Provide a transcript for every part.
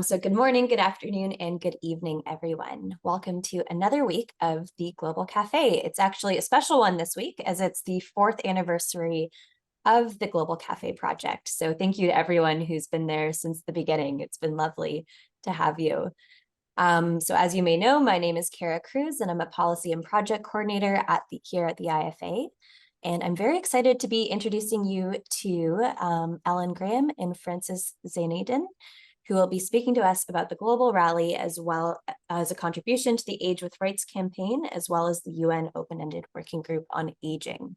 So good morning, good afternoon, and good evening, everyone. Welcome to another week of the Global Cafe. It's actually a special one this week as it's the 4th anniversary of the Global Cafe project. So thank you to everyone who's been there since the beginning. It's been lovely to have you. So as you may know, my name is Kara Cruz, and I'm a policy and project coordinator here at the IFA. And I'm very excited to be introducing you to Ellen Graham and Francis Zainoeddin, who will be speaking to us about the global rally as well as a contribution to the Age with Rights campaign, as well as the UN Open-Ended Working Group on Aging.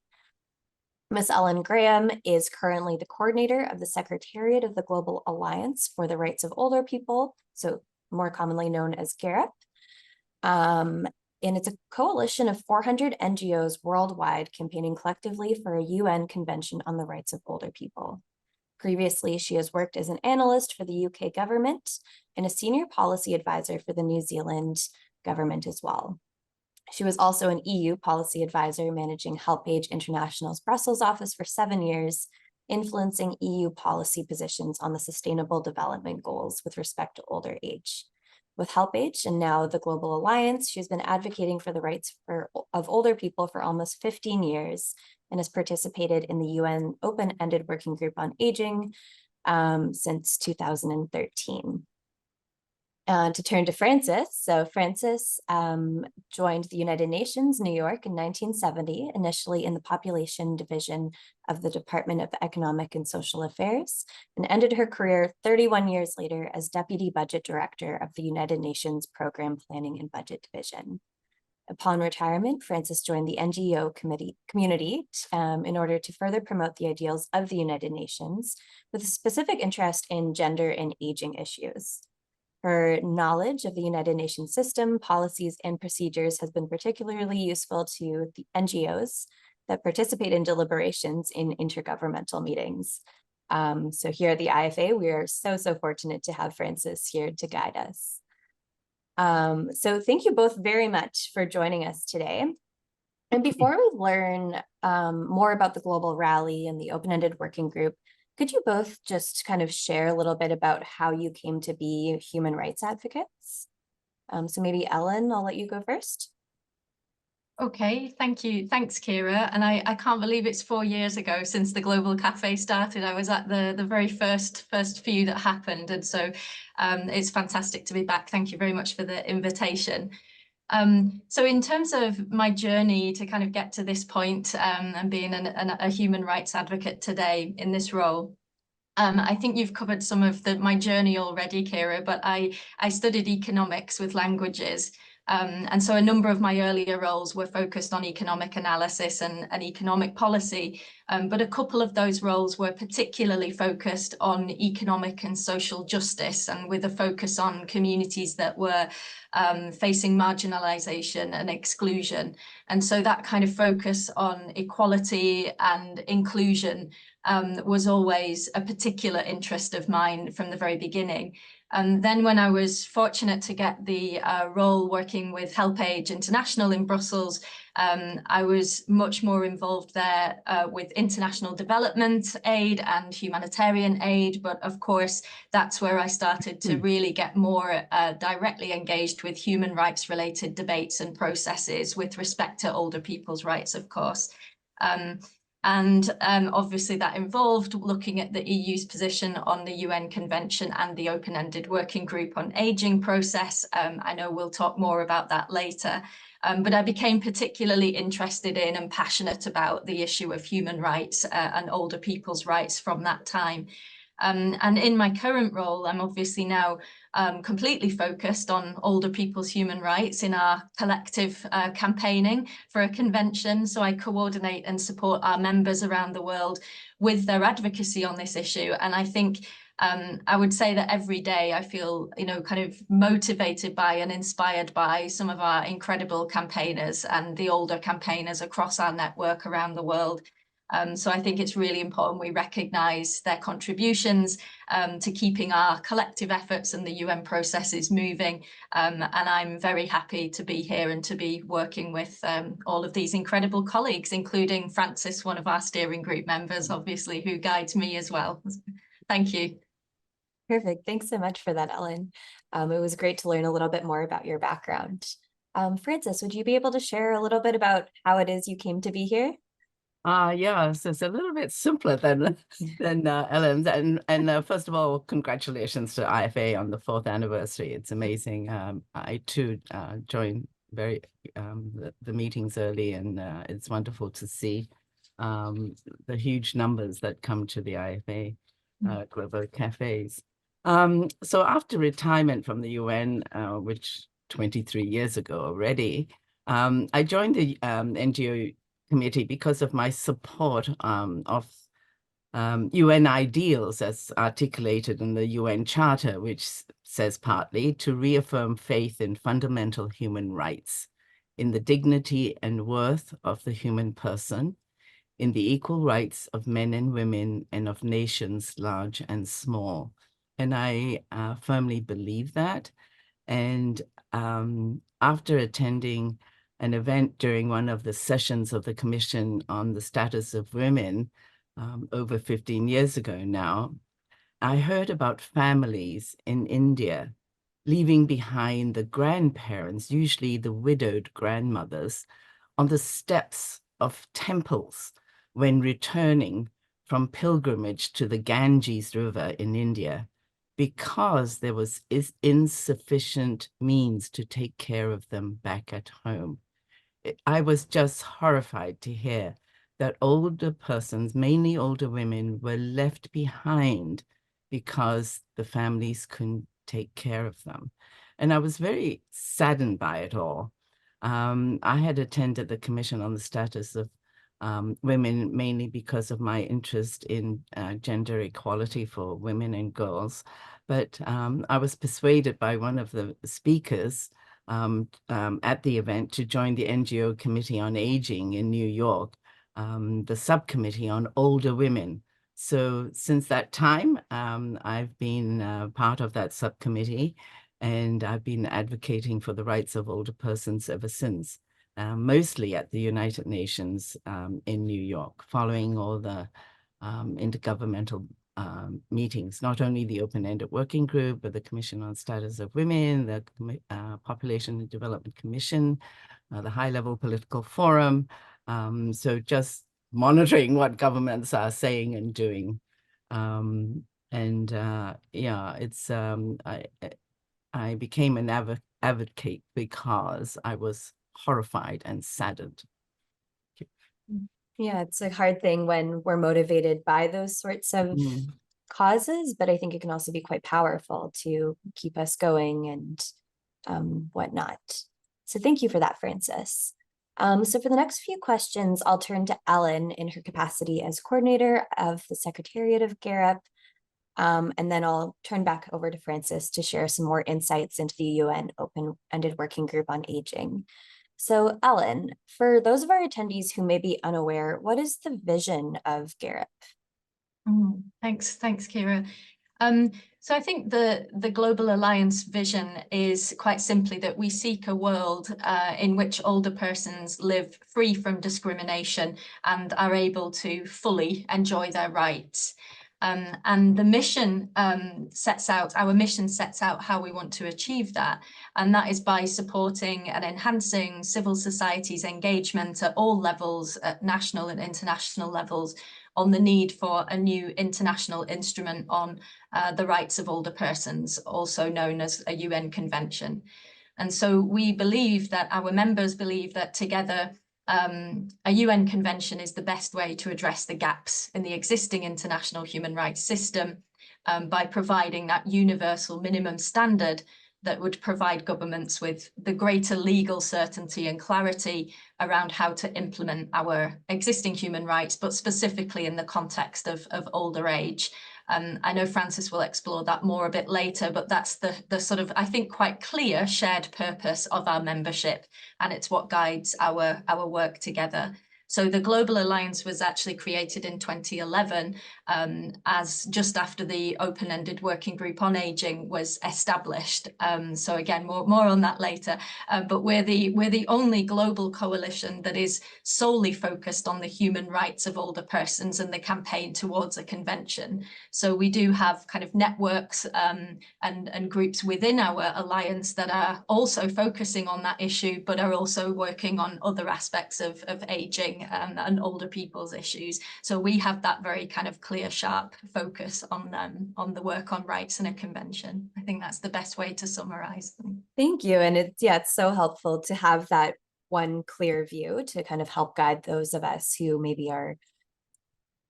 Ms. Ellen Graham is currently the coordinator of the Secretariat of the Global Alliance for the Rights of Older People, so more commonly known as GARIP. And it's a coalition of 400 NGOs worldwide campaigning collectively for a UN Convention on the Rights of Older People. Previously, she has worked as an analyst for the UK government and a senior policy advisor for the New Zealand government as well. She was also an EU policy advisor managing HelpAge International's Brussels office for 7 years, influencing EU policy positions on the Sustainable Development Goals with respect to older age. With HelpAge and now the Global Alliance, she's been advocating for the rights of older people for almost 15 years and has participated in the UN Open-Ended Working Group on Aging since 2013. To turn to Francis. So Francis joined the United Nations, New York in 1970, initially in the Population Division of the Department of Economic and Social Affairs, and ended her career 31 years later as Deputy Budget Director of the United Nations Program Planning and Budget Division. Upon retirement, Francis joined the NGO community in order to further promote the ideals of the United Nations, with a specific interest in gender and aging issues. Her knowledge of the United Nations system, policies, and procedures has been particularly useful to the NGOs that participate in deliberations in intergovernmental meetings. So here at the IFA, we are so fortunate to have Francis here to guide us. So thank you both very much for joining us today. And before we learn more about the Global Rally and the Open-Ended Working Group, could you both just kind of share a little bit about how you came to be human rights advocates? So maybe Ellen, I'll let you go first. Okay, thank you. Thanks, Kira. And I can't believe it's 4 years ago since the Global Cafe started. I was at the very first few that happened. And so it's fantastic to be back. Thank you very much for the invitation. So in terms of my journey to kind of get to this point and being a human rights advocate today in this role, I think you've covered some of my journey already, Kira, but I studied economics with languages. And so a number of my earlier roles were focused on economic analysis and economic policy, but a couple of those roles were particularly focused on economic and social justice, and with a focus on communities that were facing marginalization and exclusion. And so that kind of focus on equality and inclusion was always a particular interest of mine from the very beginning. And then when I was fortunate to get the role working with HelpAge International in Brussels, I was much more involved there with international development aid and humanitarian aid. But of course, that's where I started to really get more directly engaged with human rights related debates and processes with respect to older people's rights, of course. And obviously that involved looking at the EU's position on the UN Convention and the Open-Ended Working Group on Aging process. I know we'll talk more about that later. But I became particularly interested in and passionate about the issue of human rights and older people's rights from that time. And in my current role, I'm obviously now completely focused on older people's human rights in our collective campaigning for a convention. So I coordinate and support our members around the world with their advocacy on this issue. And I think I would say that every day I feel, kind of motivated by and inspired by some of our incredible campaigners and the older campaigners across our network around the world. So I think it's really important we recognise their contributions to keeping our collective efforts and the UN processes moving. And I'm very happy to be here and to be working with all of these incredible colleagues, including Francis, one of our steering group members, obviously, who guides me as well. Thank you. Perfect. Thanks so much for that, Ellen. It was great to learn a little bit more about your background. Francis, would you be able to share a little bit about how it is you came to be here? Yeah, so it's a little bit simpler than Ellen's. And first of all, congratulations to IFA on the 4th anniversary. It's amazing. I too joined the meetings early, and it's wonderful to see the huge numbers that come to the IFA Global Cafes. So after retirement from the UN, which 23 years ago already, I joined the NGO committee because of my support of UN ideals as articulated in the UN Charter, which says partly to reaffirm faith in fundamental human rights, in the dignity and worth of the human person, in the equal rights of men and women and of nations large and small. And I firmly believe that. And after attending an event during one of the sessions of the Commission on the Status of Women over 15 years ago now, I heard about families in India leaving behind the grandparents, usually the widowed grandmothers, on the steps of temples when returning from pilgrimage to the Ganges River in India, because there was insufficient means to take care of them back at home. I was just horrified to hear that older persons, mainly older women, were left behind because the families couldn't take care of them. And I was very saddened by it all. I had attended the Commission on the Status of Women mainly because of my interest in gender equality for women and girls. But I was persuaded by one of the speakers at the event to join the NGO Committee on Aging in New York, the subcommittee on older women. So since that time, I've been part of that subcommittee, and I've been advocating for the rights of older persons ever since, mostly at the United Nations in New York, following all the intergovernmental meetings, not only the open-ended working group, but the Commission on Status of Women, the Population and Development Commission, the high-level political forum. So just monitoring what governments are saying and doing. Yeah, it's I became an advocate because I was horrified and saddened. Yeah, it's a hard thing when we're motivated by those sorts of causes, but I think it can also be quite powerful to keep us going and whatnot. So thank you for that, Francis. So for the next few questions, I'll turn to Ellen in her capacity as coordinator of the Secretariat of GARUP. And then I'll turn back over to Francis to share some more insights into the UN Open-Ended Working Group on Aging. So Ellen, for those of our attendees who may be unaware, what is the vision of GARUP? Thanks, Kira. So I think the Global Alliance vision is quite simply that we seek a world in which older persons live free from discrimination and are able to fully enjoy their rights. And the mission our mission sets out how we want to achieve that. And that is by supporting and enhancing civil society's engagement at all levels, at national and international levels, on the need for a new international instrument on the rights of older persons, also known as a UN convention. And so we believe that our members believe that together a UN convention is the best way to address the gaps in the existing international human rights system by providing that universal minimum standard that would provide governments with the greater legal certainty and clarity around how to implement our existing human rights, but specifically in the context of older age. I know Francis will explore that more a bit later, but that's the sort of, I think, quite clear shared purpose of our membership, and it's what guides our work together. So the Global Alliance was actually created in 2011 as just after the open-ended working group on aging was established. So again, more on that later. But we're the only global coalition that is solely focused on the human rights of older persons and the campaign towards a convention. So we do have kind of networks and groups within our alliance that are also focusing on that issue, but are also working on other aspects of aging and older people's issues. So we have that very kind of clear, sharp focus on the work on rights in a convention. I think that's the best way to summarize them. Thank you. And it's so helpful to have that one clear view to kind of help guide those of us who maybe are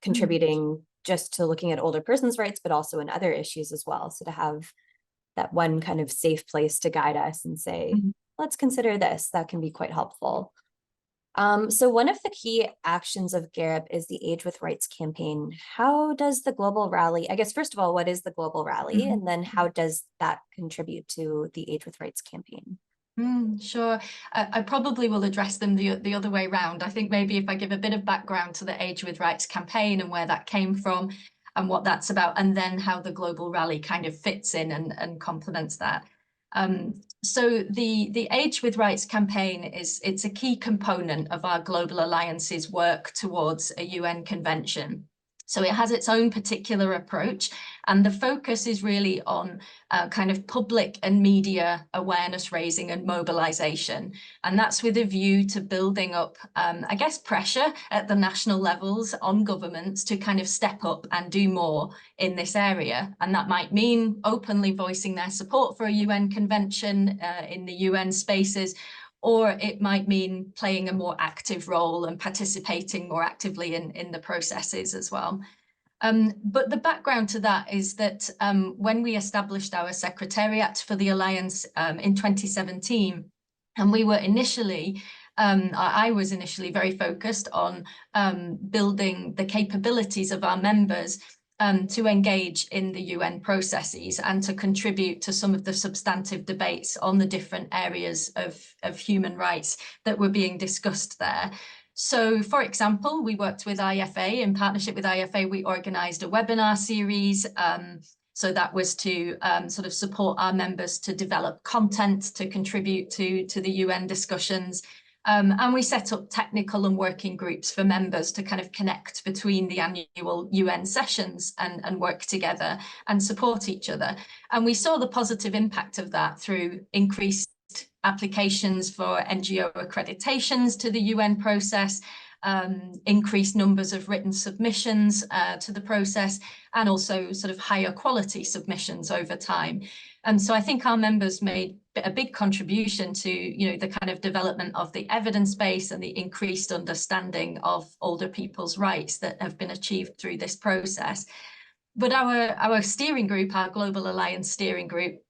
contributing just to looking at older persons' rights, but also in other issues as well. So to have that one kind of safe place to guide us and say, let's consider this, that can be quite helpful. So one of the key actions of GAREP is the Age with Rights campaign. How does the Global Rally, I guess, first of all, what is the Global Rally? And then how does that contribute to the Age with Rights campaign? Sure. I probably will address them the other way around. I think maybe if I give a bit of background to the Age with Rights campaign and where that came from and what that's about, and then how the Global Rally kind of fits in and complements that. So the Age with Rights campaign it's a key component of our Global Alliance's work towards a UN convention. So it has its own particular approach, and the focus is really on kind of public and media awareness raising and mobilization. And that's with a view to building up, I guess, pressure at the national levels on governments to kind of step up and do more in this area. And that might mean openly voicing their support for a UN convention in the UN spaces, or it might mean playing a more active role and participating more actively in the processes as well. But the background to that is that when we established our Secretariat for the Alliance in 2017, and we were initially, I was initially very focused on building the capabilities of our members to engage in the UN processes and to contribute to some of the substantive debates on the different areas of human rights that were being discussed there. So, for example, we worked with IFA. In partnership with IFA, we organised a webinar series. So that was to sort of support our members to develop content to contribute to the UN discussions. And we set up technical and working groups for members to kind of connect between the annual UN sessions and work together and support each other. And we saw the positive impact of that through increased applications for NGO accreditations to the UN process, increased numbers of written submissions to the process, and also sort of higher quality submissions over time. And so I think our members made a big contribution to, the kind of development of the evidence base and the increased understanding of older people's rights that have been achieved through this process. But our steering group, our Global Alliance steering group,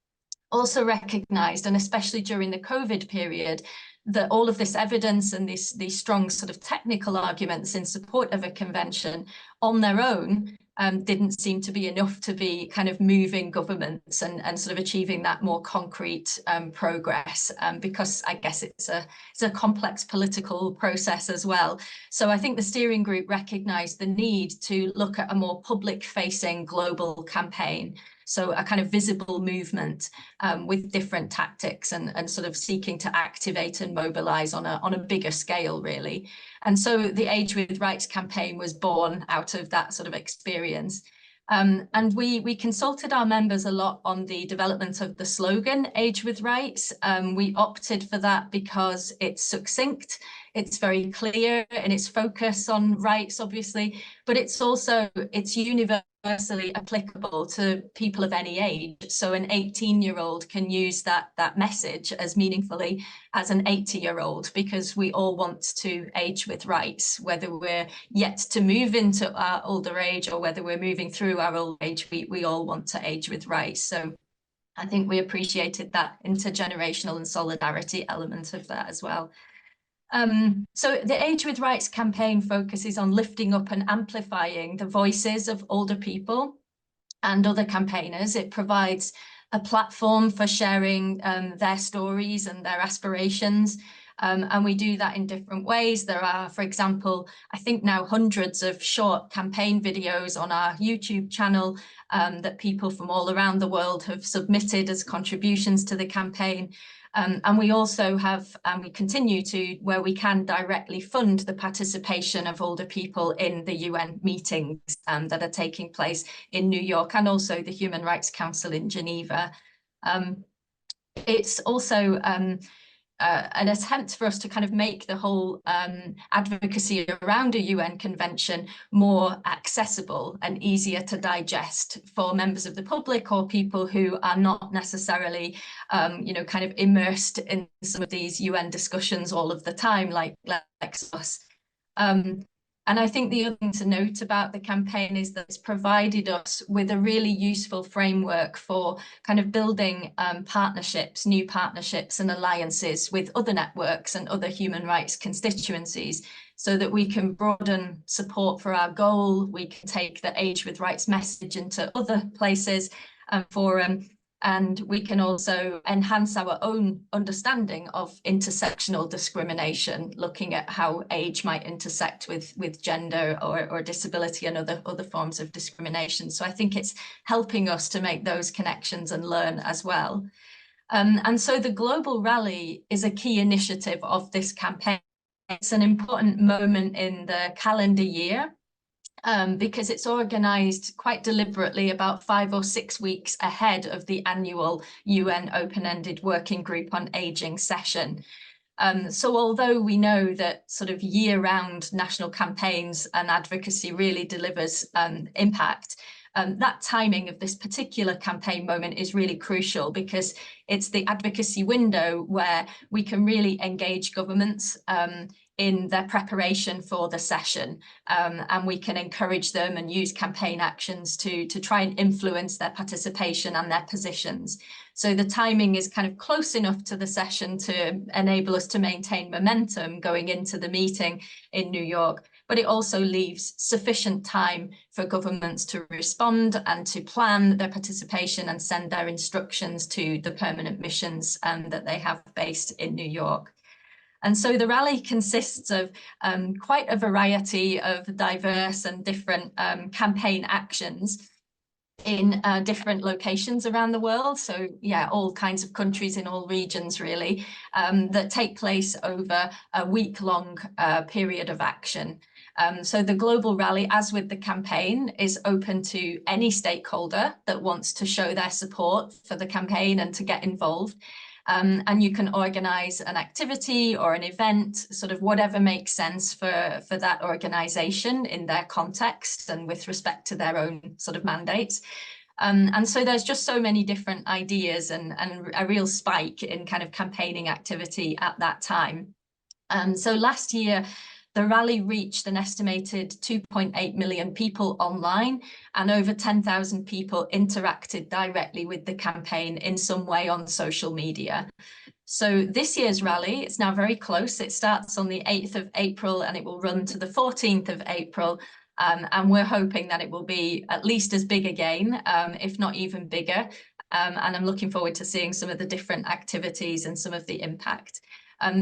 also recognized, and especially during the COVID period, that all of this evidence and these strong sort of technical arguments in support of a convention on their own didn't seem to be enough to be kind of moving governments and sort of achieving that more concrete progress, because I guess it's a complex political process as well. So I think the steering group recognized the need to look at a more public-facing global campaign. So a kind of visible movement with different tactics and sort of seeking to activate and mobilize on a bigger scale, really. And so the Age with Rights campaign was born out of that sort of experience. And we consulted our members a lot on the development of the slogan, Age with Rights. We opted for that because it's succinct, it's very clear, and it's focus on rights, obviously, but it's universally applicable to people of any age. So an 18-year-old can use that message as meaningfully as an 80-year-old, because we all want to age with rights, whether we're yet to move into our older age or whether we're moving through our old age, we all want to age with rights. So I think we appreciated that intergenerational and solidarity element of that as well. So the Age with Rights campaign focuses on lifting up and amplifying the voices of older people and other campaigners. It provides a platform for sharing their stories and their aspirations. And we do that in different ways. There are, for example, I think now hundreds of short campaign videos on our YouTube channel that people from all around the world have submitted as contributions to the campaign. And we also have, and we continue to, where we can, directly fund the participation of older people in the UN meetings that are taking place in New York, and also the Human Rights Council in Geneva. It's also an attempt for us to kind of make the whole advocacy around a UN convention more accessible and easier to digest for members of the public or people who are not necessarily, you know, kind of immersed in some of these UN discussions all of the time, like us. And I think the other thing to note about the campaign is that it's provided us with a really useful framework for kind of building partnerships, new partnerships and alliances with other networks and other human rights constituencies, so that we can broaden support for our goal. We can take the Age with Rights message into other places and forum. And we can also enhance our own understanding of intersectional discrimination, looking at how age might intersect with gender or disability and other forms of discrimination. So I think it's helping us to make those connections and learn as well. And so the Global Rally is a key initiative of this campaign. It's an important moment in the calendar year, because it's organised quite deliberately about 5 or 6 weeks ahead of the annual UN Open-Ended Working Group on Ageing session. So although we know that sort of year-round national campaigns and advocacy really delivers impact, that timing of this particular campaign moment is really crucial, because it's the advocacy window where we can really engage governments in their preparation for the session, and we can encourage them and use campaign actions to try and influence their participation and their positions. So the timing is kind of close enough to the session to enable us to maintain momentum going into the meeting in New York, but it also leaves sufficient time for governments to respond and to plan their participation and send their instructions to the permanent missions that they have based in New York. And so the rally consists of quite a variety of diverse and different campaign actions in different locations around the world. So yeah, all kinds of countries in all regions really, that take place over a week-long period of action. So the Global Rally, as with the campaign, is open to any stakeholder that wants to show their support for the campaign and to get involved. And you can organise an activity or an event, sort of whatever makes sense for that organisation in their context and with respect to their own sort of mandates. And so there's just so many different ideas and a real spike in kind of campaigning activity at that time. So last year, the rally reached an estimated 2.8 million people online, and over 10,000 people interacted directly with the campaign in some way on social media. So this year's rally, it's now very close. It starts on the 8th of April and it will run to the 14th of April. And we're hoping that it will be at least as big again, if not even bigger. And I'm looking forward to seeing some of the different activities and some of the impact.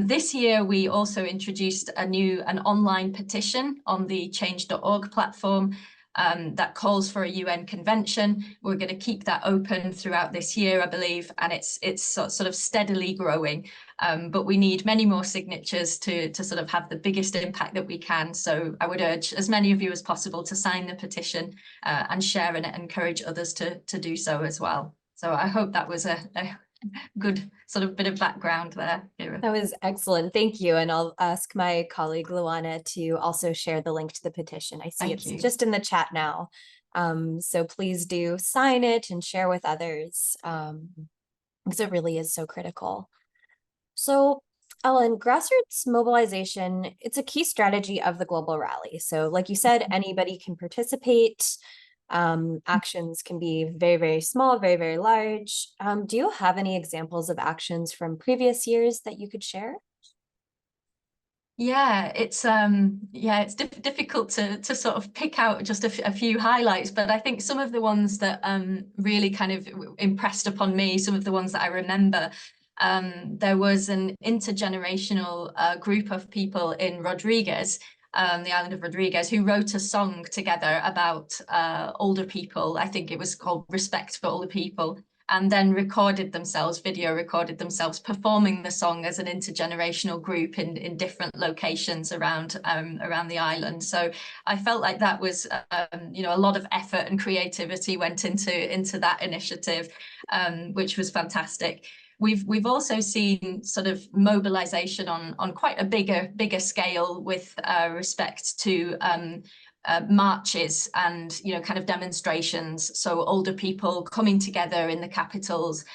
This year, we also introduced an online petition on the change.org platform that calls for a UN convention. We're going to keep that open throughout this year, I believe, and it's sort of steadily growing. But we need many more signatures to sort of have the biggest impact that we can. So I would urge as many of you as possible to sign the petition and share and encourage others to do so as well. So I hope that was a good sort of bit of background there, Kira. That was excellent. Thank you. And I'll ask my colleague Luana to also share the link to the petition. I see it's just in the chat now. So please do sign it and share with others, because it really is so critical. So Ellen, grassroots mobilization, it's a key strategy of the Global Rally. So like you said, anybody can participate. Actions can be very, very small, very, very large. Do you have any examples of actions from previous years that you could share? Yeah, it's difficult to sort of pick out just a few highlights, but I think some of the ones that really kind of impressed upon me, some of the ones that I remember, there was an intergenerational group of people in Rodriguez, the island of Rodriguez, who wrote a song together about older people. I think it was called Respect for Older People, and then video recorded themselves performing the song as an intergenerational group in different locations around the island. So I felt like that was, a lot of effort and creativity went into that initiative, which was fantastic. We've also seen sort of mobilization on quite a bigger scale with respect to marches and kind of demonstrations. So older people coming together in the capitals,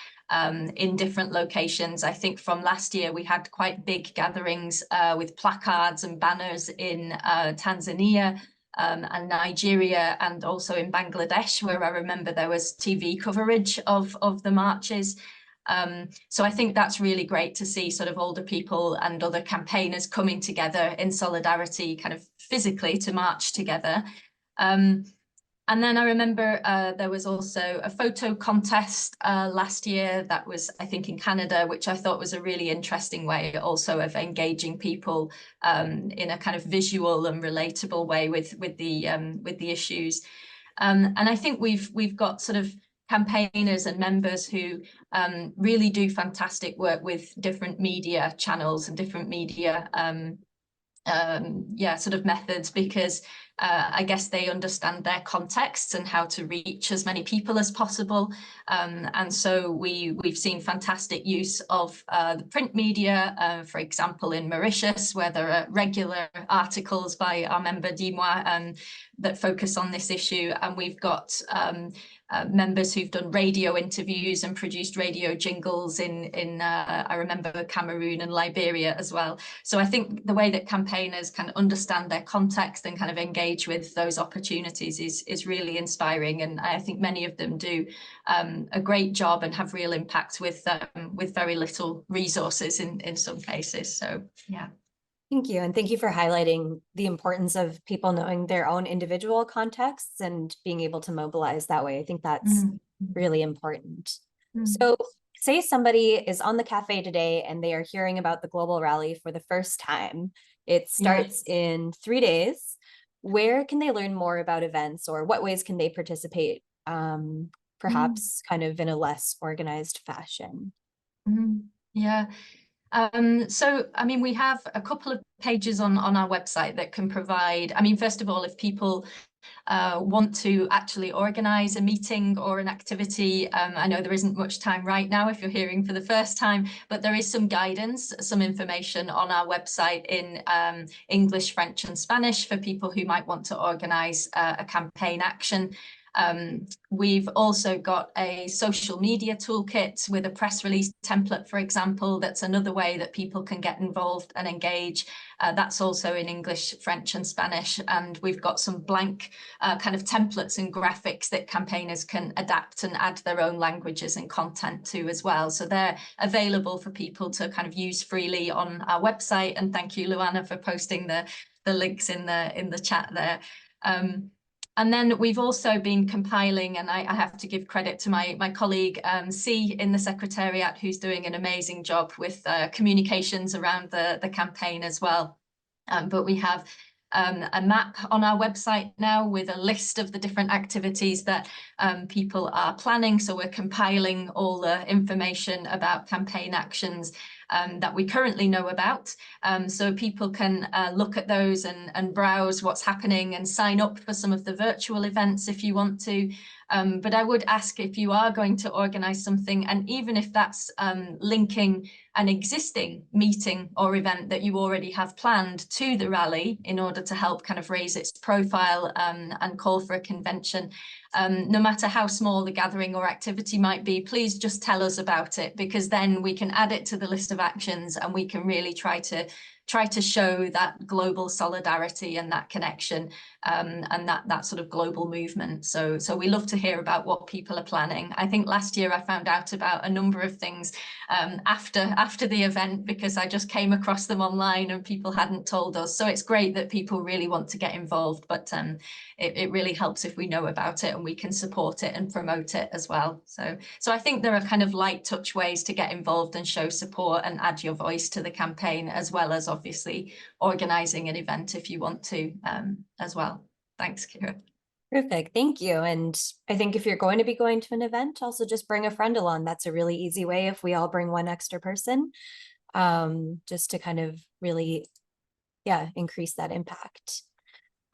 in different locations. I think from last year we had quite big gatherings with placards and banners in Tanzania and Nigeria, and also in Bangladesh, where I remember there was TV coverage of the marches. So I think that's really great to see sort of older people and other campaigners coming together in solidarity, kind of physically, to march together. And then I remember there was also a photo contest last year that was, I think, in Canada, which I thought was a really interesting way also of engaging people in a kind of visual and relatable way with the issues. And I think we've got sort of campaigners and members who really do fantastic work with different media channels and different media sort of methods, because I guess they understand their contexts and how to reach as many people as possible. And so we've seen fantastic use of the print media, for example, in Mauritius, where there are regular articles by our member Dimois that focus on this issue. And we've got members who've done radio interviews and produced radio jingles in I remember Cameroon and Liberia as well. So I think the way that campaigners can understand their context and kind of engage with those opportunities is really inspiring, and I think many of them do a great job and have real impact with very little resources in some cases. So yeah. Thank you. And thank you for highlighting the importance of people knowing their own individual contexts and being able to mobilize that way. I think that's really important. So say somebody is on the cafe today and they are hearing about the global rally for the first time. It starts in 3 days. Where can they learn more about events, or what ways can they participate, perhaps kind of in a less organized fashion? Yeah. So, I mean, we have a couple of pages on our website that can provide, I mean, first of all, if people want to actually organize a meeting or an activity, I know there isn't much time right now if you're hearing for the first time, but there is some guidance, some information on our website in English, French and Spanish for people who might want to organize a campaign action. We've also got a social media toolkit with a press release template, for example. That's another way that people can get involved and engage. That's also in English, French and Spanish. And we've got some blank kind of templates and graphics that campaigners can adapt and add their own languages and content to as well. So they're available for people to kind of use freely on our website. And thank you, Luana, for posting the links in the chat there. And then we've also been compiling, and I have to give credit to my colleague C in the Secretariat, who's doing an amazing job with communications around the campaign as well. But we have a map on our website now with a list of the different activities that people are planning. So we're compiling all the information about campaign actions that we currently know about. So people can look at those and browse what's happening and sign up for some of the virtual events if you want to. But I would ask, if you are going to organize something, and even if that's linking an existing meeting or event that you already have planned to the rally in order to help kind of raise its profile and call for a convention, no matter how small the gathering or activity might be, please just tell us about it, because then we can add it to the list of actions and we can really try to try to show that global solidarity and that connection, and that sort of global movement. So we love to hear about what people are planning. I think last year I found out about a number of things after the event, because I just came across them online and people hadn't told us. So it's great that people really want to get involved, but it really helps if we know about it and we can support it and promote it as well. So I think there are kind of light touch ways to get involved and show support and add your voice to the campaign, as well as obviously organising an event if you want to as well. Thanks, Kira. Perfect, thank you. And I think if you're going to be going to an event, also just bring a friend along. That's a really easy way if we all bring one extra person, just to kind of really, increase that impact.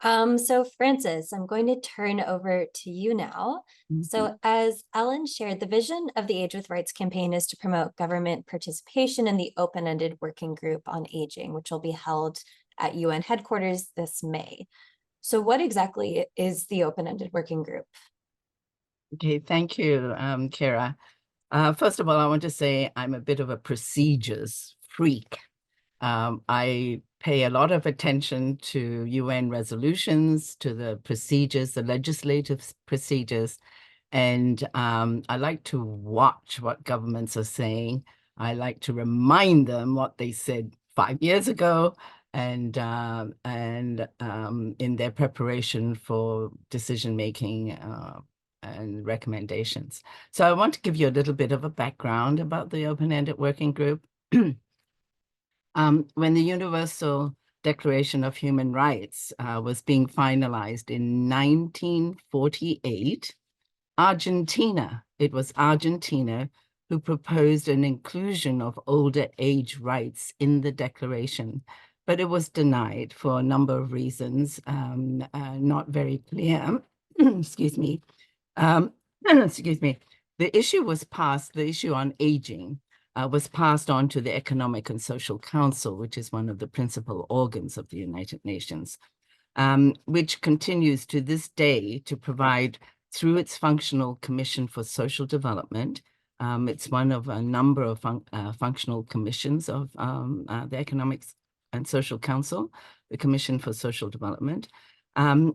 So Frances, I'm going to turn over to you now. So as Ellen shared, the vision of the Age with Rights campaign is to promote government participation in the open-ended working group on aging, which will be held at UN headquarters this May. So what exactly is the open-ended working group? Okay, thank you, Kira. First of all, I want to say I'm a bit of a procedures freak. I pay a lot of attention to UN resolutions, to the procedures, the legislative procedures, and I like to watch what governments are saying. I like to remind them what they said 5 years ago, and in their preparation for decision making and recommendations. So I want to give you a little bit of a background about the open-ended working group. When the Universal Declaration of Human Rights was being finalized in 1948, it was Argentina who proposed an inclusion of older age rights in the declaration, but it was denied for a number of reasons, not very clear. Excuse me. Excuse me. The issue was passed, the issue on aging was passed on to the Economic and Social Council, which is one of the principal organs of the United Nations, which continues to this day to provide, through its Functional Commission for Social Development. It's one of a number of functional commissions of the Economics and Social Council, the Commission for Social Development,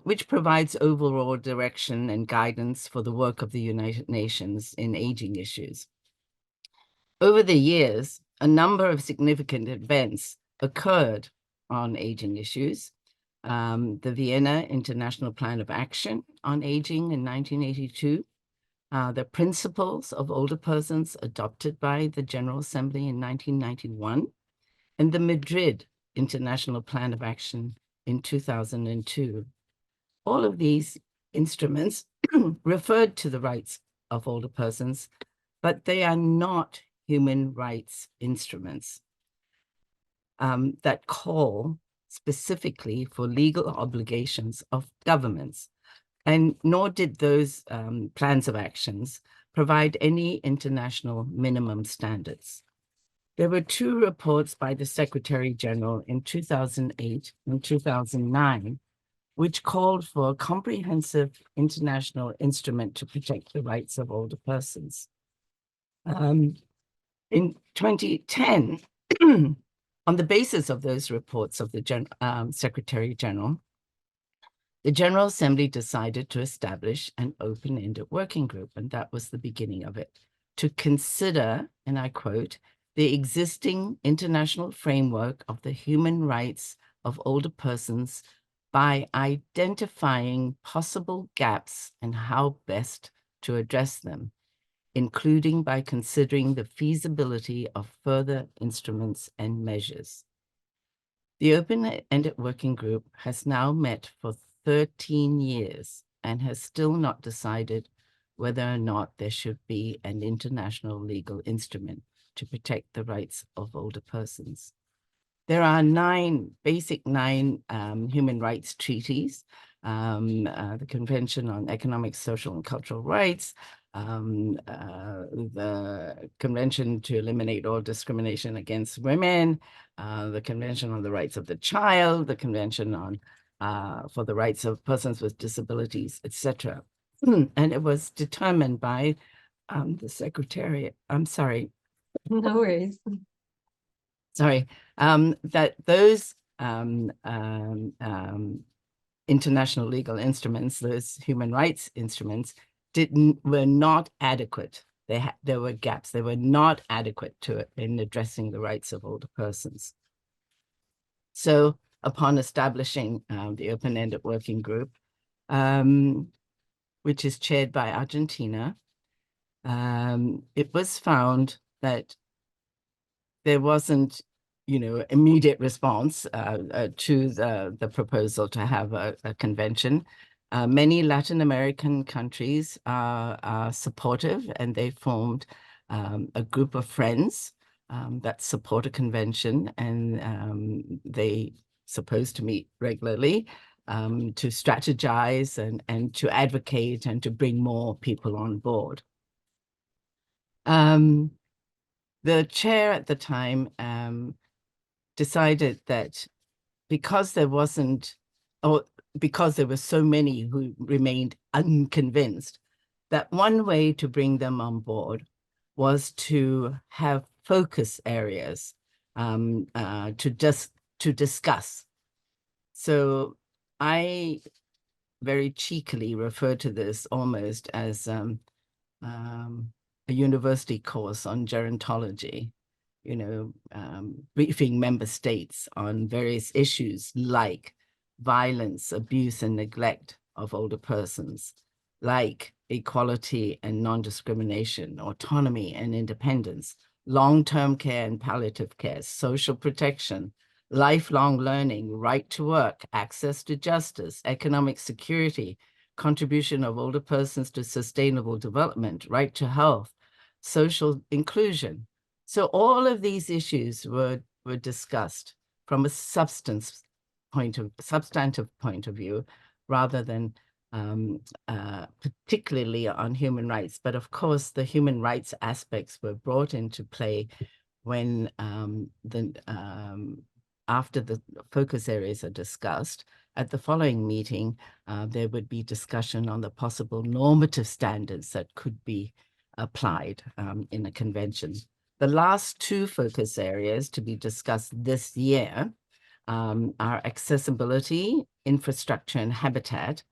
which provides overall direction and guidance for the work of the United Nations in aging issues. Over the years, a number of significant events occurred on aging issues. The Vienna International Plan of Action on Aging in 1982, the Principles of Older Persons adopted by the General Assembly in 1991, and the Madrid International Plan of Action in 2002. All of these instruments referred to the rights of older persons, but they are not human rights instruments that call specifically for legal obligations of governments, and nor did those plans of actions provide any international minimum standards. There were 2 reports by the Secretary General in 2008 and 2009, which called for a comprehensive international instrument to protect the rights of older persons. In 2010, on the basis of those reports of the Secretary General, the General Assembly decided to establish an open-ended working group, and that was the beginning of it, to consider, and I quote, the existing international framework of the human rights of older persons by identifying possible gaps and how best to address them, including by considering the feasibility of further instruments and measures. The open-ended working group has now met for 13 years and has still not decided whether or not there should be an international legal instrument to protect the rights of older persons. There are 9 human rights treaties, the Convention on Economic, Social, and Cultural Rights, the Convention to Eliminate All Discrimination Against Women, the Convention on the Rights of the Child, the Convention on for the Rights of Persons with Disabilities, etc. And it was determined by the Secretariat. I'm sorry. No worries. that those international legal instruments, those human rights instruments, were not adequate. There were gaps. They were not adequate in addressing the rights of older persons. So upon establishing the open-ended working group, which is chaired by Argentina, it was found that there wasn't, immediate response to the proposal to have a convention. Many Latin American countries are supportive, and they formed a group of friends that support a convention, and they supposed to meet regularly to strategize and to advocate and to bring more people on board. The chair at the time decided that because there were so many who remained unconvinced, that one way to bring them on board was to have focus areas to discuss. So I very cheekily refer to this almost as a university course on gerontology, briefing member states on various issues like violence, abuse, and neglect of older persons, like equality and non-discrimination, autonomy and independence, long-term care and palliative care, social protection, lifelong learning, right to work, access to justice, economic security, contribution of older persons to sustainable development, right to health, social inclusion. So all of these issues were discussed from a substantive point of view, rather than particularly on human rights. But of course, the human rights aspects were brought into play when after the focus areas are discussed. At the following meeting, there would be discussion on the possible normative standards that could be applied in a convention. The last two focus areas to be discussed this year are accessibility, infrastructure, and habitat,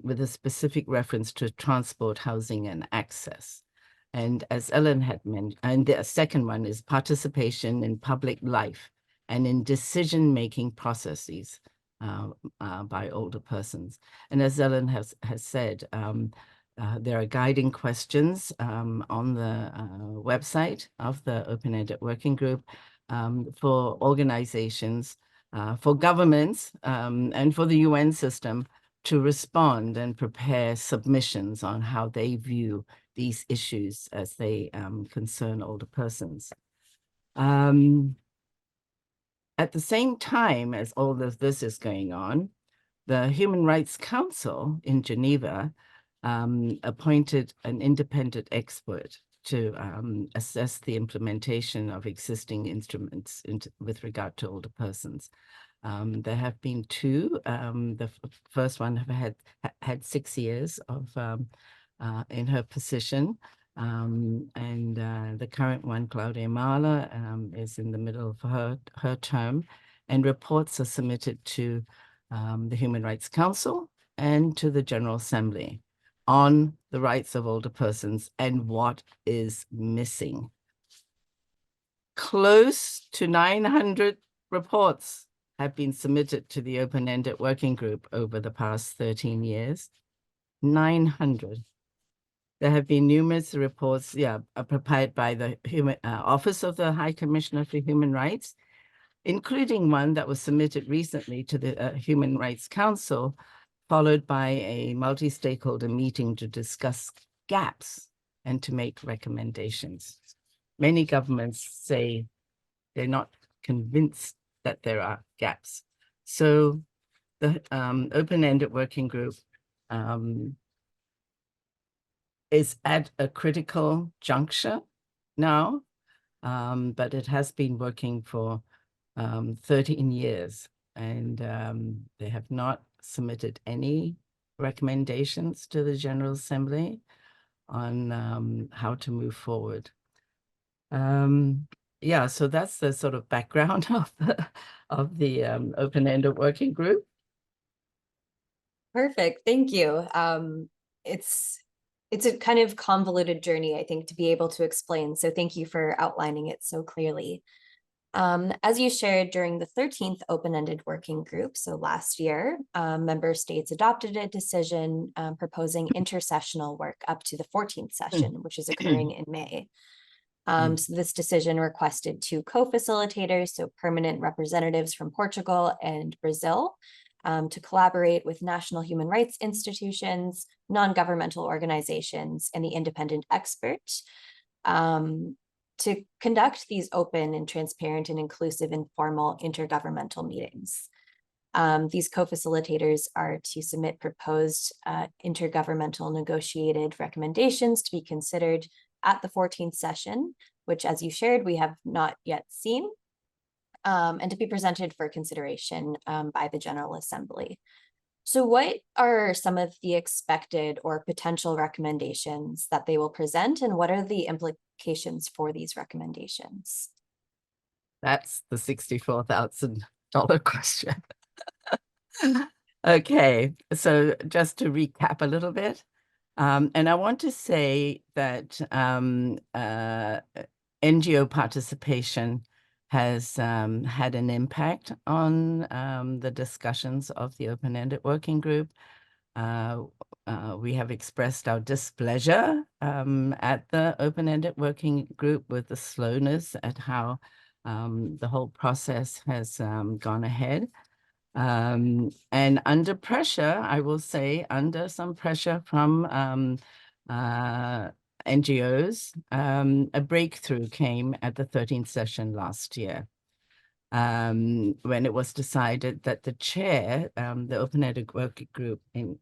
with a specific reference to transport, housing, and access. And as Ellen had mentioned, and the second one is participation in public life and in decision-making processes by older persons. And as Ellen has said, there are guiding questions on the website of the Open-Ended Working Group for organizations, for governments, and for the UN system to respond and prepare submissions on how they view these issues as they concern older persons. At the same time as all of this is going on, the Human Rights Council in Geneva appointed an independent expert to assess the implementation of existing instruments with regard to older persons. There have been two. The first one had 6 years of in her position, and the current one, Claudia Mahler, is in the middle of her term, and reports are submitted to the Human Rights Council and to the General Assembly on the rights of older persons and what is missing. Close to 900 reports have been submitted to the Open-Ended Working Group over the past 13 years. 900. There have been numerous reports, prepared by the Office of the High Commissioner for Human Rights, including one that was submitted recently to the Human Rights Council, followed by a multi-stakeholder meeting to discuss gaps and to make recommendations. Many governments say they're not convinced that there are gaps. So the Open-Ended Working Group is at a critical juncture now, but it has been working for 13 years, and they have not submitted any recommendations to the General Assembly on how to move forward. yeah, so that's the sort of background of the open-ended working group. Perfect. Thank you. It's a kind of convoluted journey, I think, to be able to explain. So thank you for outlining it so clearly. As you shared during the 13th open-ended working group, so last year, member states adopted a decision proposing intersessional work up to the 14th session, which is occurring in May. So this decision requested 2 co-facilitators, so permanent representatives from Portugal and Brazil, to collaborate with national human rights institutions, non-governmental organizations, and the independent expert to conduct these open and transparent and inclusive informal intergovernmental meetings. These co-facilitators are to submit proposed intergovernmental negotiated recommendations to be considered at the 14th session, which, as you shared, we have not yet seen, and to be presented for consideration by the General Assembly. So what are some of the expected or potential recommendations that they will present, and what are the implications for these recommendations? That's the $64,000 question. Okay, so just to recap a little bit, and I want to say that NGO participation has had an impact on the discussions of the open-ended working group. We have expressed our displeasure at the open-ended working group with the slowness at how the whole process has gone ahead. And under pressure, I will say, under some pressure from NGOs, a breakthrough came at the 13th session last year, when it was decided that the chair, the open-ended working group in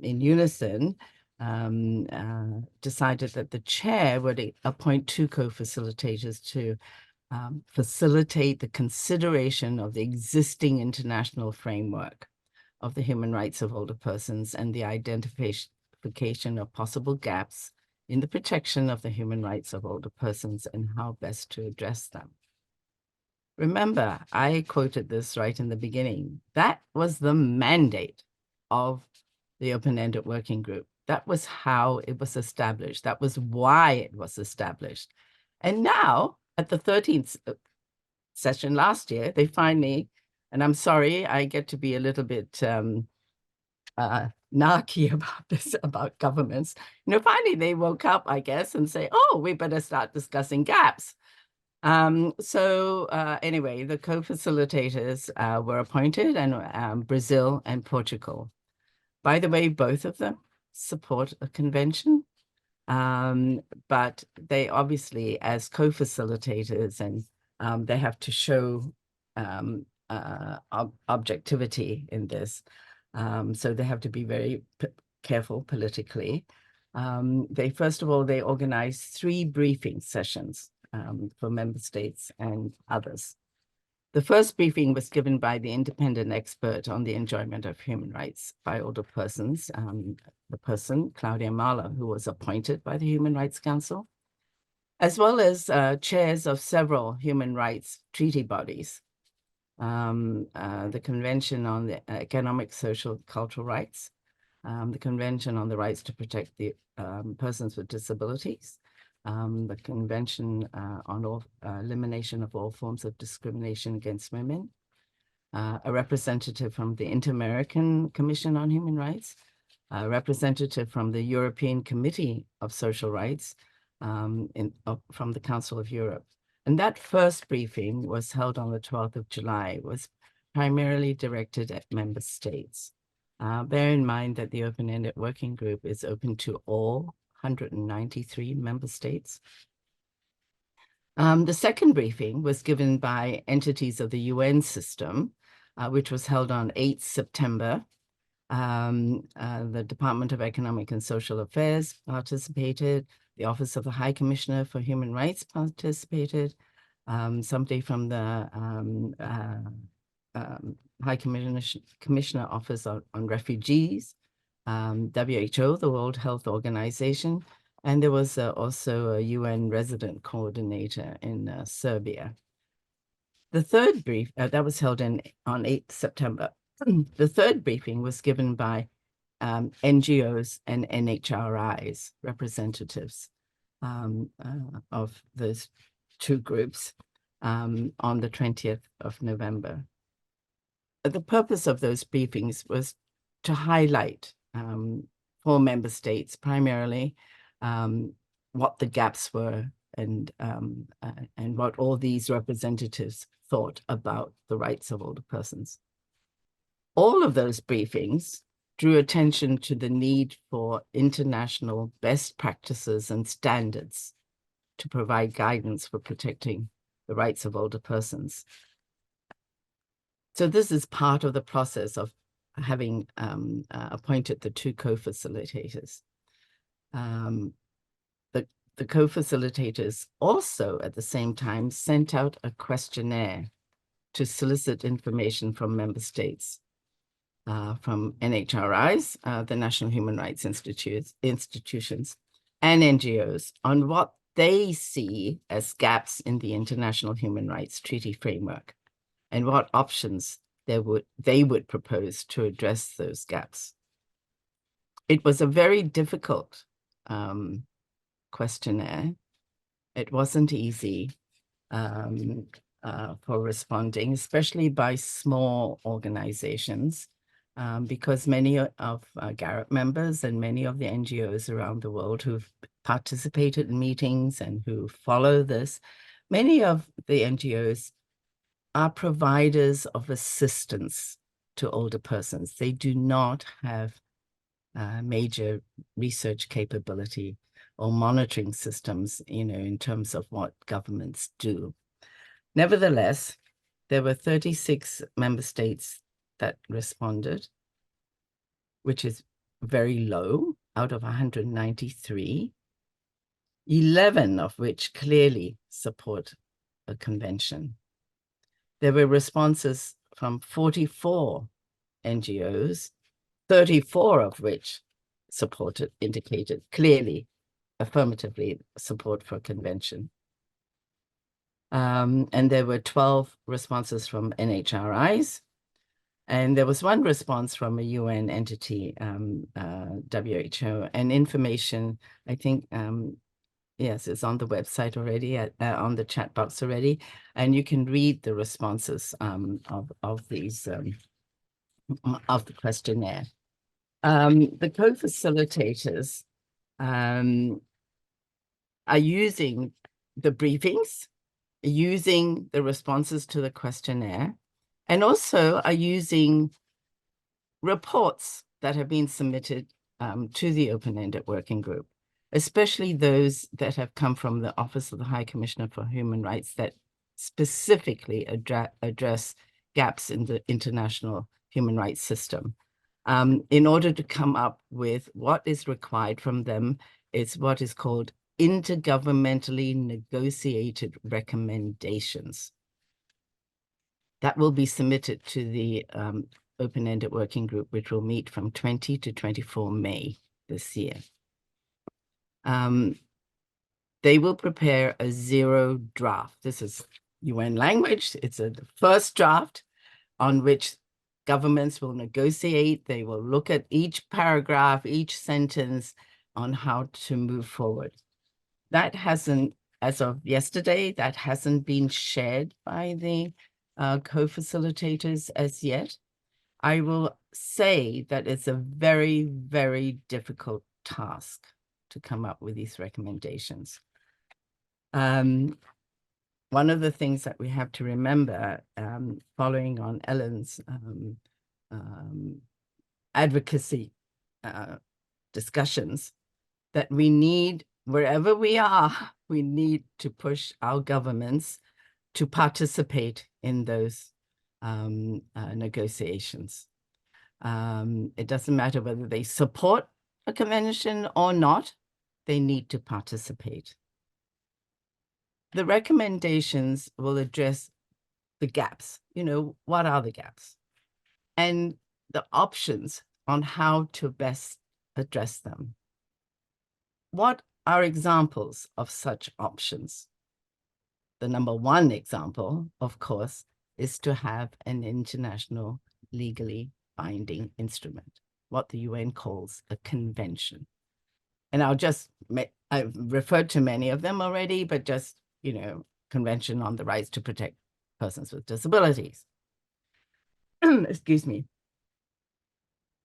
unison, decided that the chair would appoint 2 co-facilitators to facilitate the consideration of the existing international framework of the human rights of older persons and the identification of possible gaps in the protection of the human rights of older persons and how best to address them. Remember, I quoted this right in the beginning. That was the mandate of the open-ended working group. That was how it was established. That was why it was established. And now, at the 13th session last year, they finally, and I'm sorry, I get to be a little bit narky about this, about governments. Finally they woke up, I guess, and say, oh, we better start discussing gaps. Anyway, the co-facilitators were appointed, and Brazil and Portugal. By the way, both of them support a convention. But they obviously, as co-facilitators, and they have to show objectivity in this. So they have to be very careful politically. First of all, they organized 3 briefing sessions for member states and others. The first briefing was given by the independent expert on the enjoyment of human rights by older persons, the person, Claudia Mahler, who was appointed by the Human Rights Council, as well as chairs of several human rights treaty bodies, the Convention on the Economic, Social, Cultural Rights, the Convention on the Rights to Protect the Persons with Disabilities, the Convention on Elimination of All Forms of Discrimination Against Women, a representative from the Inter-American Commission on Human Rights, a representative from the European Committee of Social Rights from the Council of Europe. And that first briefing was held on the 12th of July, was primarily directed at member states. Bear in mind that the open-ended working group is open to all 193 member states. The second briefing was given by entities of the UN system, which was held on 8 September. The Department of Economic and Social Affairs participated. The Office of the High Commissioner for Human Rights participated. Somebody from the High Commissioner Office on Refugees, WHO, the World Health Organization, And there was also a UN resident coordinator in Serbia. The third brief that was held on 8th September. The third briefing was given by NGOs and NHRIs representatives of those two groups on the 20th of November. The purpose of those briefings was to highlight for member states primarily what the gaps were and what all these representatives thought about the rights of older persons. All of those briefings drew attention to the need for international best practices and standards to provide guidance for protecting the rights of older persons. So this is part of the process of having appointed the two co-facilitators. The co-facilitators also at the same time sent out a questionnaire to solicit information from member states, from NHRIs, the National Human Rights institutions, and NGOs on what they see as gaps in the International Human Rights Treaty framework and what options they would propose to address those gaps. It was a very difficult questionnaire. It wasn't easy for responding, especially by small organizations, because many of Garrett members and many of the NGOs around the world who've participated in meetings and who follow this, many of the NGOs are providers of assistance to older persons. They do not have major research capability or monitoring systems, in terms of what governments do. Nevertheless, there were 36 member states that responded, which is very low out of 193, 11 of which clearly support a convention. There were responses from 44 NGOs, 34 of which indicated clearly, affirmatively support for a convention. And there were 12 responses from NHRIs, and there was one response from a UN entity, WHO, and information, I think, yes, it's on the website already, on the chat box already, and you can read the responses of these, of the questionnaire. The co-facilitators are using the briefings, using the responses to the questionnaire, and also are using reports that have been submitted to the open-ended working group, especially those that have come from the Office of the High Commissioner for Human Rights that specifically address gaps in the international human rights system. In order to come up with what is required from them, it's what is called intergovernmentally negotiated recommendations that will be submitted to the open-ended working group, which will meet from 20 to 24 May this year. They will prepare a zero draft. This is UN language. It's the first draft on which governments will negotiate. They will look at each paragraph, each sentence on how to move forward. That hasn't, as of yesterday, that hasn't been shared by the co-facilitators as yet. I will say that it's a very, very difficult task to come up with these recommendations. One of the things that we have to remember, following on Ellen's advocacy discussions, that we need, wherever we are, we need to push our governments to participate in those negotiations. It doesn't matter whether they support a convention or not, they need to participate. The recommendations will address the gaps. What are the gaps? And the options on how to best address them. What are examples of such options. The number one example, of course, is to have an international legally binding instrument, what the UN calls a convention. And I've referred to many of them already, but just, Convention on the Rights to Protect Persons with Disabilities. Excuse me.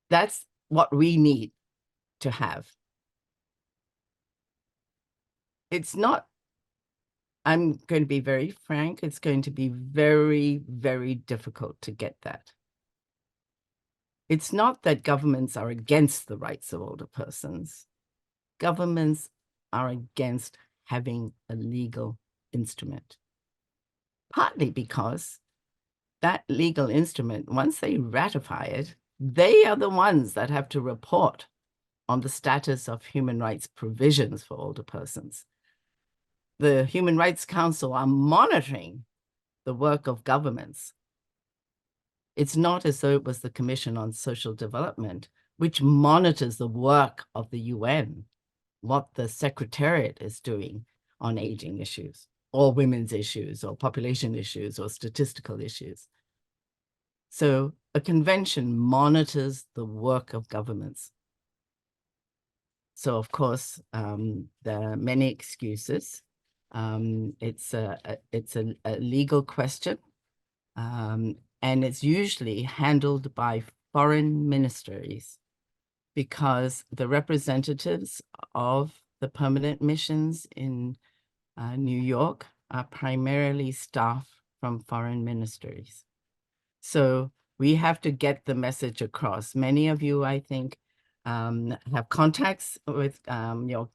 That's what we need to have. It's not, I'm going to be very frank, it's going to be very, very difficult to get that. It's not that governments are against the rights of older persons. Governments are against having a legal instrument, partly because that legal instrument, once they ratify it, they are the ones that have to report on the status of human rights provisions for older persons. The Human Rights Council are monitoring the work of governments. It's not as though it was the Commission on Social Development, which monitors the work of the UN, what the Secretariat is doing on aging issues, or women's issues, or population issues, or statistical issues. So a convention monitors the work of governments. So, of course, there are many excuses. It's a legal question, and it's usually handled by foreign ministries, because the representatives of the permanent missions in New York are primarily staff from foreign ministries. So we have to get the message across. Many of you, I think, have contacts with your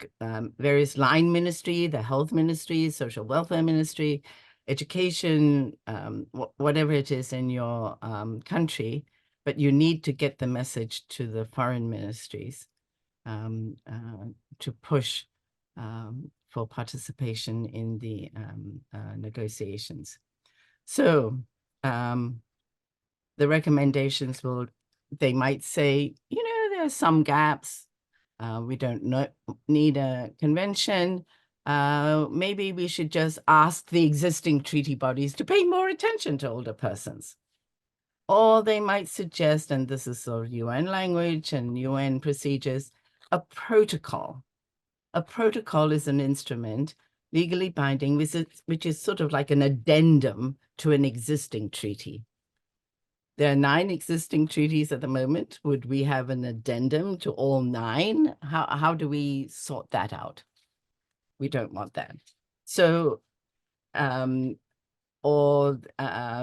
various line ministry, the health ministry, social welfare ministry, education, whatever it is in your country, but you need to get the message to the foreign ministries to push for participation in the negotiations. So the recommendations they might say, there are some gaps. We don't need a convention. Maybe we should just ask the existing treaty bodies to pay more attention to older persons. Or they might suggest, and this is sort of UN language and UN procedures, a protocol. A protocol is an instrument legally binding, which is sort of like an addendum to an existing treaty. There are 9 existing treaties at the moment. Would we have an addendum to all 9? How do we sort that out? We don't want that. So, or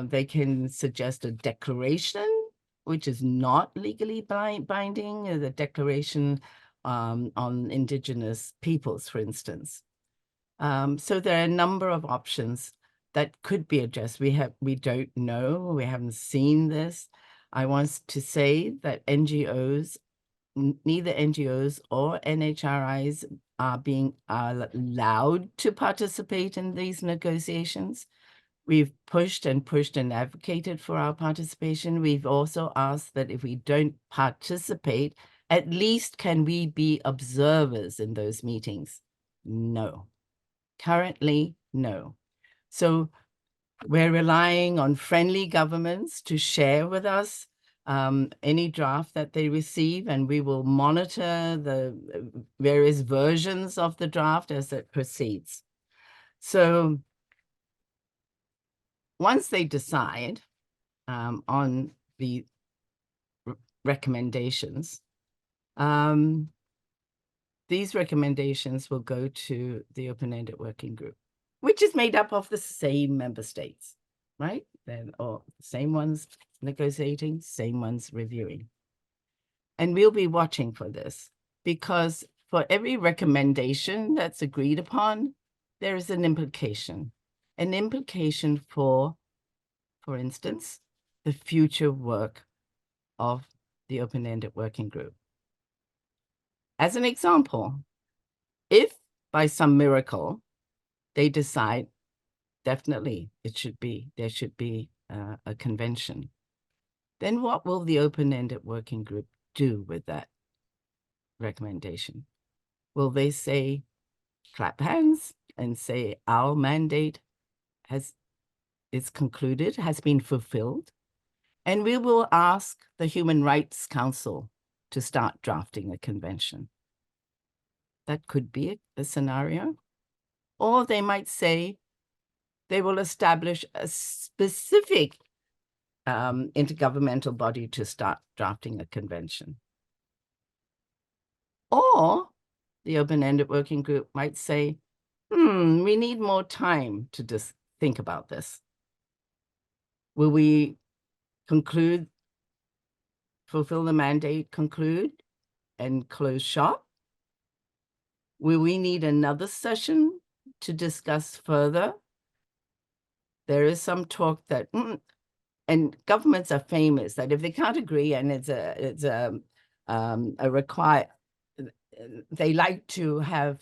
they can suggest a declaration, which is not legally binding, the declaration on indigenous peoples, for instance. So there are a number of options that could be addressed. We don't know, we haven't seen this. I want to say that NGOs, neither NGOs or NHRIs are allowed to participate in these negotiations. We've pushed and advocated for our participation. We've also asked that if we don't participate, at least can we be observers in those meetings? No. Currently, no. So we're relying on friendly governments to share with us any draft that they receive, and we will monitor the various versions of the draft as it proceeds. So once they decide on the recommendations, these recommendations will go to the open-ended working group, which is made up of the same member states, right? They're all the same ones negotiating, same ones reviewing. And we'll be watching for this, because for every recommendation that's agreed upon, there is an implication for instance, the future work of the open-ended working group. As an example, if by some miracle they decide definitely there should be a convention, then what will the open-ended working group do with that recommendation? Will they say, clap hands and say our mandate is concluded, has been fulfilled, and we will ask the Human Rights Council to start drafting a convention. That could be a scenario. Or they might say they will establish a specific intergovernmental body to start drafting a convention. Or the open-ended working group might say, we need more time to just think about this. Will we conclude, fulfill the mandate, conclude, and close shop? Will we need another session to discuss further? There is some talk that, and governments are famous that if they can't agree and it's a require, they like to have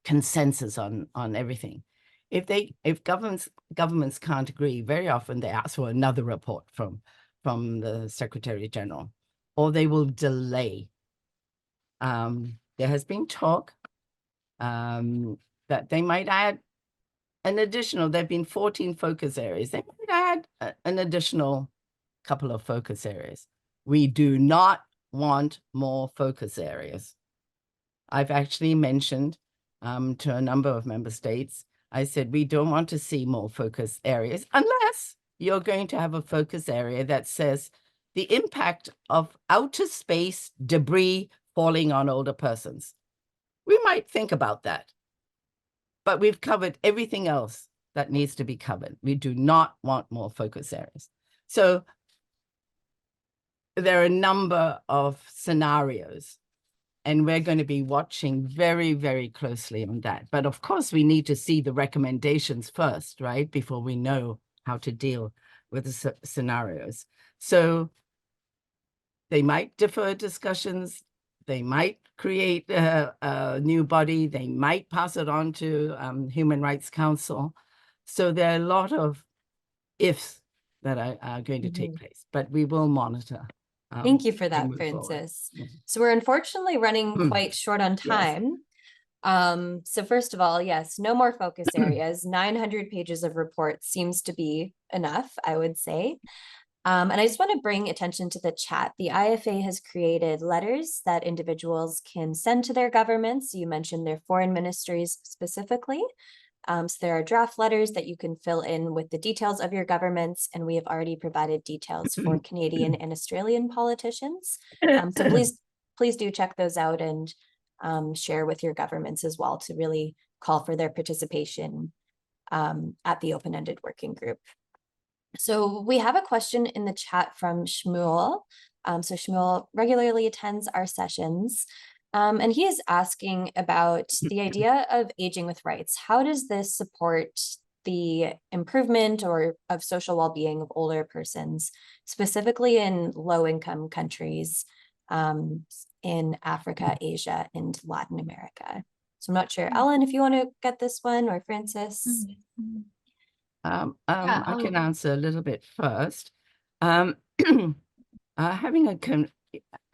consensus on everything. If governments can't agree, very often they ask for another report from the Secretary General, or they will delay. There has been talk that they might add an additional, there have been 14 focus areas. They might add an additional couple of focus areas. We do not want more focus areas. I've actually mentioned to a number of member states, I said, we don't want to see more focus areas unless you're going to have a focus area that says the impact of outer space debris falling on older persons. We might think about that, but we've covered everything else that needs to be covered. We do not want more focus areas. So there are a number of scenarios, and we're going to be watching very, very closely on that. But of course, we need to see the recommendations first, right? Before we know how to deal with the scenarios. So they might defer discussions. They might create a new body. They might pass it on to Human Rights Council. So there are a lot of ifs that are going to take place, but we will monitor. Thank you for that, Francis. So we're unfortunately running quite short on time. Yes. So first of all, yes, no more focus areas. 900 pages of reports seems to be enough, I would say. And I just want to bring attention to the chat. The IFA has created letters that individuals can send to their governments. You mentioned their foreign ministries specifically. So there are draft letters that you can fill in with the details of your governments, and we have already provided details for Canadian and Australian politicians. So please do check those out and share with your governments as well to really call for their participation at the open-ended working group. So we have a question in the chat from Shmuel. So Shmuel regularly attends our sessions. And he is asking about the idea of aging with rights. How does this support the improvement of social well-being of older persons, specifically in low-income countries in Africa, Asia, and Latin America? So I'm not sure, Ellen, if you want to get this one, or Francis. I can answer a little bit first. I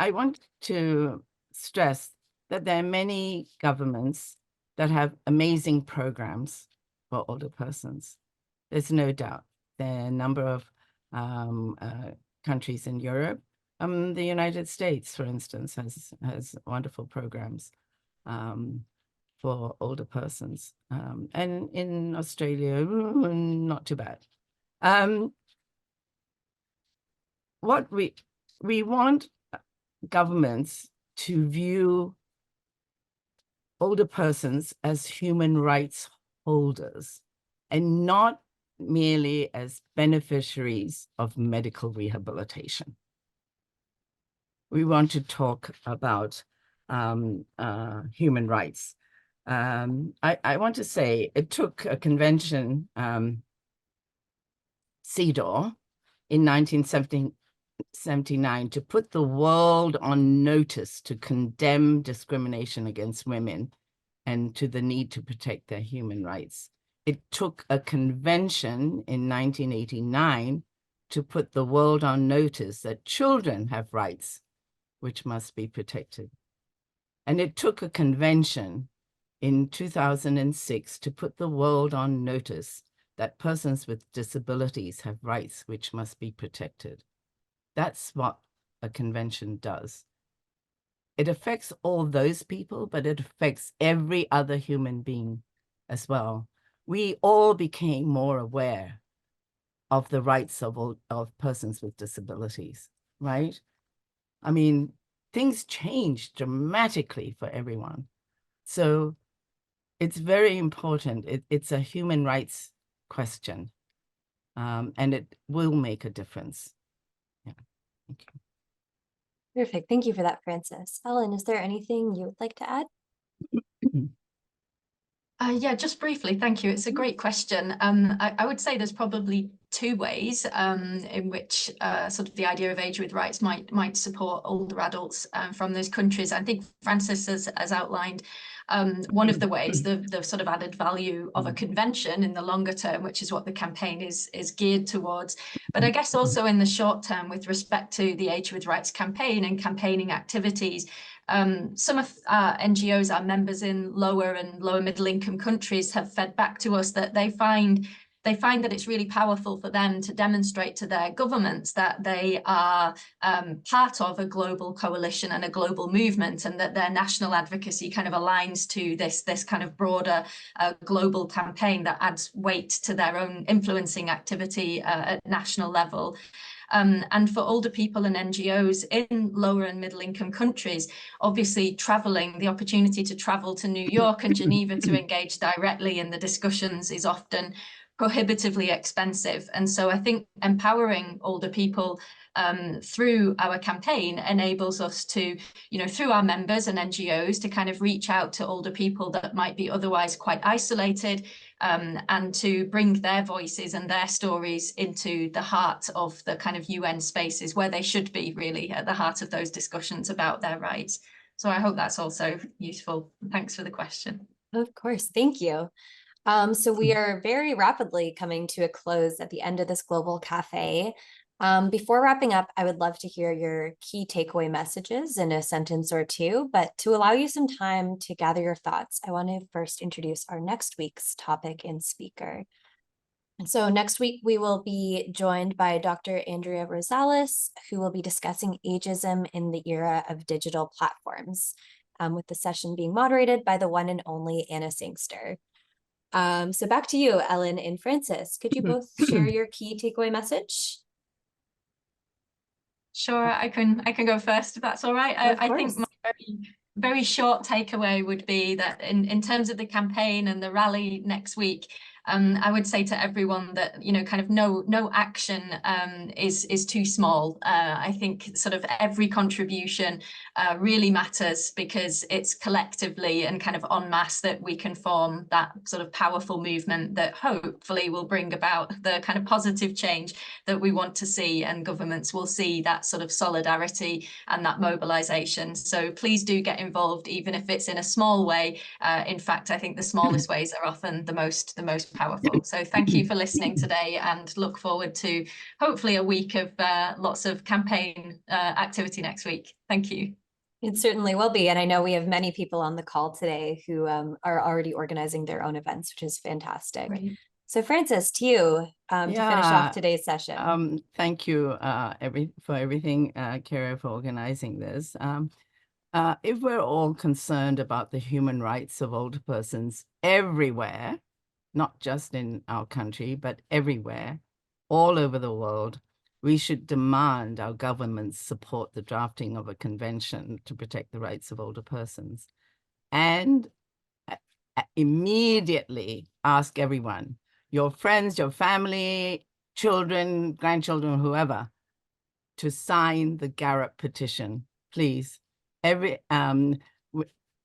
want to stress that there are many governments that have amazing programs for older persons. There's no doubt. There are a number of countries in Europe. The United States, for instance, has wonderful programs for older persons. And in Australia, not too bad. What we want governments to view older persons as human rights holders and not merely as beneficiaries of medical rehabilitation. We want to talk about human rights. I want to say it took a convention, CEDAW, in 1979 to put the world on notice to condemn discrimination against women and to the need to protect their human rights. It took a convention in 1989 to put the world on notice that children have rights which must be protected. And it took a convention in 2006 to put the world on notice that persons with disabilities have rights which must be protected. That's what a convention does. It affects all those people, but it affects every other human being as well. We all became more aware of the rights of persons with disabilities, right? I mean, things changed dramatically for everyone. So it's very important. It's a human rights question, and it will make a difference. Yeah, thank you. Perfect. Thank you for that, Frances. Ellen, is there anything you would like to add? Yeah, just briefly, thank you. It's a great question. I would say there's probably two ways in which sort of the idea of age with rights might support older adults from those countries. I think Frances has outlined one of the ways, the sort of added value of a convention in the longer term, which is what the campaign is geared towards. But I guess also in the short term, with respect to the Age with Rights campaign and campaigning activities, some of our NGOs, our members in lower and lower middle income countries, have fed back to us that they find that it's really powerful for them to demonstrate to their governments that they are part of a global coalition and a global movement, and that their national advocacy kind of aligns to this kind of broader global campaign that adds weight to their own influencing activity at national level. And for older people and NGOs in lower and middle income countries, obviously the opportunity to travel to New York and Geneva to engage directly in the discussions is often prohibitively expensive. And so I think empowering older people through our campaign enables us to, through our members and NGOs, to kind of reach out to older people that might be otherwise quite isolated, and to bring their voices and their stories into the heart of the kind of UN spaces where they should be, really at the heart of those discussions about their rights. So I hope that's also useful. Thanks for the question. Of course, thank you. So we are very rapidly coming to a close at the end of this Global Cafe. Before wrapping up, I would love to hear your key takeaway messages in a sentence or two, but to allow you some time to gather your thoughts, I want to first introduce our next week's topic and speaker. So next week, we will be joined by Dr. Andrea Rosales, who will be discussing ageism in the era of digital platforms, with the session being moderated by the one and only Anna Sangster. So back to you, Ellen and Frances. Could you both share your key takeaway message? Sure, I can go first if that's all right. I think my very short takeaway would be that in terms of the campaign and the rally next week, I would say to everyone that, kind of no action is too small. I think sort of every contribution really matters, because it's collectively and kind of en masse that we can form that sort of powerful movement that hopefully will bring about the kind of positive change that we want to see, and governments will see that sort of solidarity and that mobilization. So please do get involved, even if it's in a small way. In fact, I think the smallest ways are often the most powerful. So thank you for listening today, and look forward to hopefully a week of lots of campaign activity next week. Thank you. It certainly will be. And I know we have many people on the call today who are already organizing their own events, which is fantastic. Right. So Frances, to you to finish off today's session. Thank you for everything, Kara, for organizing this. If we're all concerned about the human rights of older persons everywhere, not just in our country, but everywhere, all over the world, we should demand our governments support the drafting of a convention to protect the rights of older persons. And immediately ask everyone, your friends, your family, children, grandchildren, whoever, to sign the Garrett petition, please.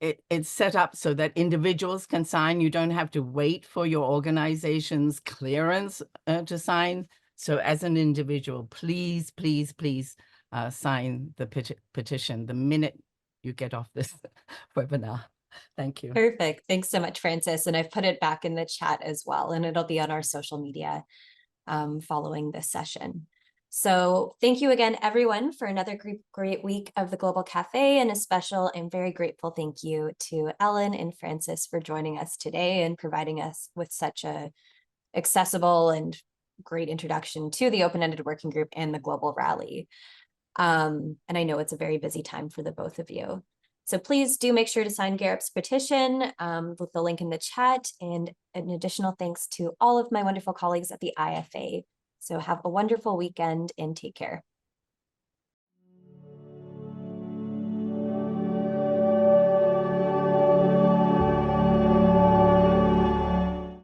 It's set up so that individuals can sign. You don't have to wait for your organization's clearance to sign. So as an individual, please, please, please sign the petition the minute you get off this webinar. Thank you. Perfect. Thanks so much, Frances. And I've put it back in the chat as well, and it'll be on our social media following this session. So thank you again, everyone, for another great week of the Global Cafe, and a special and very grateful thank you to Ellen and Francis for joining us today and providing us with such a accessible and great introduction to the open-ended working group and the global rally. And I know it's a very busy time for the both of you. So please do make sure to sign Garrett's petition with the link in the chat, and an additional thanks to all of my wonderful colleagues at the IFA. So have a wonderful weekend and take care.